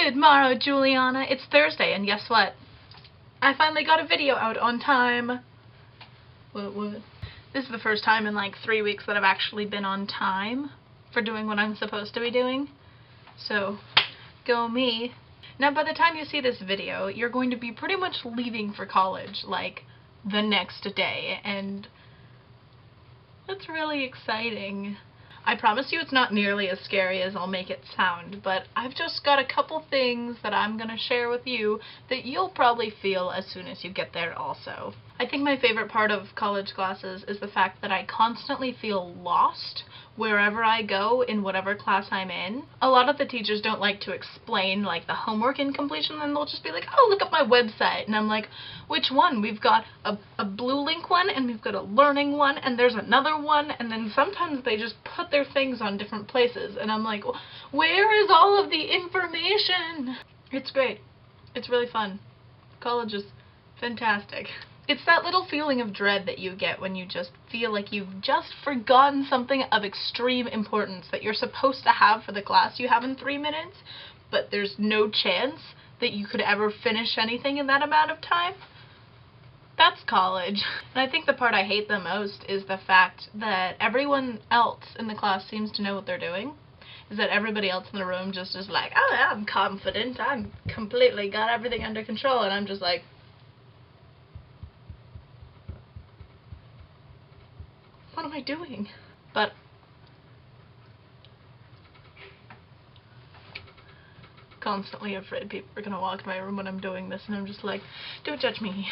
Good morrow, Juliana. It's Thursday, and guess what? I finally got a video out on time. What? This is the first time in like 3 weeks that I've actually been on time for doing what I'm supposed to be doing. So, go me. Now, by the time you see this video, you're going to be pretty much leaving for college, like, the next day, and that's really exciting. I promise you it's not nearly as scary as I'll make it sound, but I've just got a couple things that I'm gonna share with you that you'll probably feel as soon as you get there also. I think my favorite part of college classes is the fact that I constantly feel lost wherever I go in whatever class I'm in. A lot of the teachers don't like to explain like the homework incompletion, and they'll just be like, oh, look up my website, and I'm like, which one? We've got a blue link one, and we've got a learning one, and there's another one, and then sometimes they just put their things on different places, and I'm like, where is all of the information? It's great. It's really fun. College is fantastic. It's that little feeling of dread that you get when you just feel like you've just forgotten something of extreme importance that you're supposed to have for the class you have in 3 minutes, but there's no chance that you could ever finish anything in that amount of time. That's college. And I think the part I hate the most is the fact that everyone else in the class seems to know what they're doing. Is that everybody else in the room just is like, oh, I'm confident, I'm completely got everything under control, and I'm just like, what am I doing? But constantly afraid people are gonna walk in my room when I'm doing this, and I'm just like, don't judge me.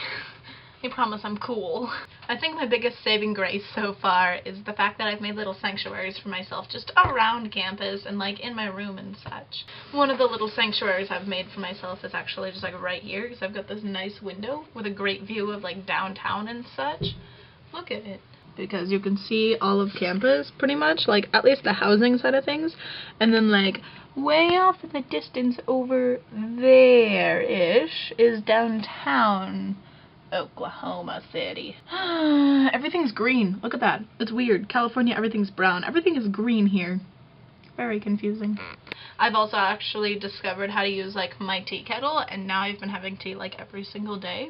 I promise I'm cool. I think my biggest saving grace so far is the fact that I've made little sanctuaries for myself just around campus and like in my room and such. One of the little sanctuaries I've made for myself is actually just like right here, because I've got this nice window with a great view of like downtown and such. Look at it. Because you can see all of campus pretty much, like at least the housing side of things, and then like way off in the distance over there-ish is downtown Oklahoma City. Everything's green. Look at that. It's weird. California, everything's brown. Everything is green here. Very confusing. I've also actually discovered how to use like my tea kettle, and now I've been having tea like every single day.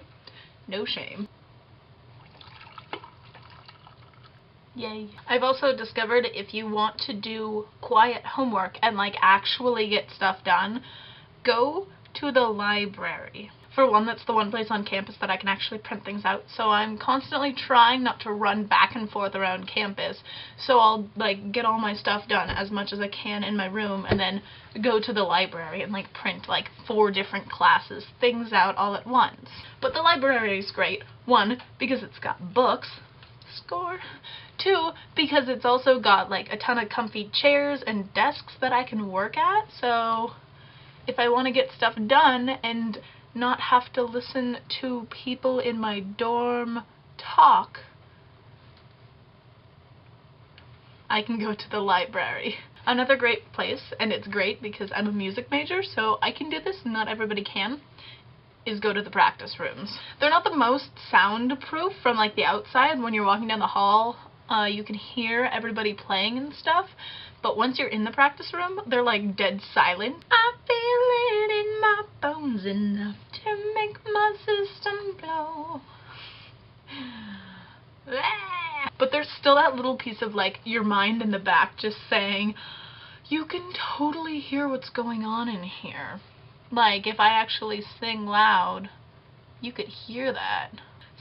No shame. Yay. I've also discovered if you want to do quiet homework and like actually get stuff done, go to the library. For one, that's the one place on campus that I can actually print things out, so I'm constantly trying not to run back and forth around campus, so I'll like get all my stuff done as much as I can in my room and then go to the library and like print like 4 different classes, things out all at once. But the library is great. 1, because it's got books. Score. 2, because it's also got like a ton of comfy chairs and desks that I can work at, so if I want to get stuff done and not have to listen to people in my dorm talk, I can go to the library. Another great place, and it's great because I'm a music major, so I can do this, not everybody can, is go to the practice rooms. They're not the most soundproof from like the outside. When you're walking down the hall, you can hear everybody playing and stuff, but once you're in the practice room, they're like dead silent. I feel it in my bones enough to make my system blow. But there's still that little piece of like your mind in the back just saying, you can totally hear what's going on in here. Like, if I actually sing loud, you could hear that.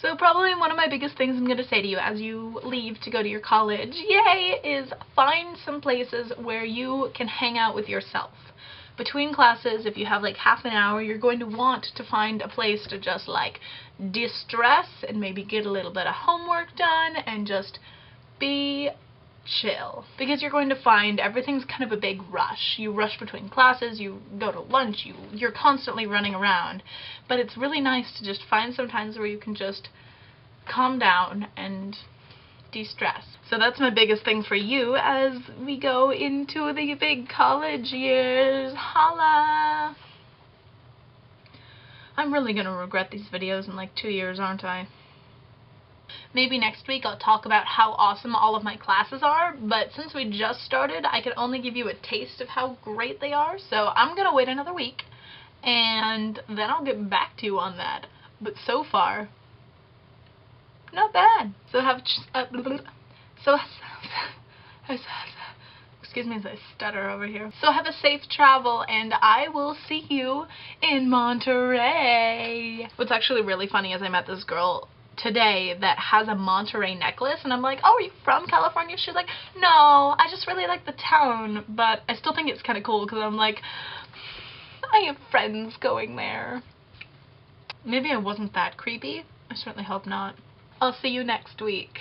So probably one of my biggest things I'm going to say to you as you leave to go to your college, yay, is find some places where you can hang out with yourself. Between classes, if you have like half an hour, you're going to want to find a place to just like de-stress and maybe get a little bit of homework done and just be chill, because you're going to find everything's kind of a big rush. You rush between classes, you go to lunch, you're constantly running around, but it's really nice to just find some times where you can just calm down and de-stress. So that's my biggest thing for you as we go into the big college years. Holla! I'm really gonna regret these videos in like 2 years, aren't I? Maybe next week I'll talk about how awesome all of my classes are, but since we just started, I can only give you a taste of how great they are, so I'm gonna wait another week. and then I'll get back to you on that. But so far, not bad. So excuse me as I stutter over here. So have a safe travel, and I will see you in Monterey. What's actually really funny is I met this girl today that has a Monterey necklace, and I'm like, oh, are you from California? She's like, no, I just really like the town, but I still think it's kind of cool because I'm like, I have friends going there. Maybe I wasn't that creepy. I certainly hope not. I'll see you next week.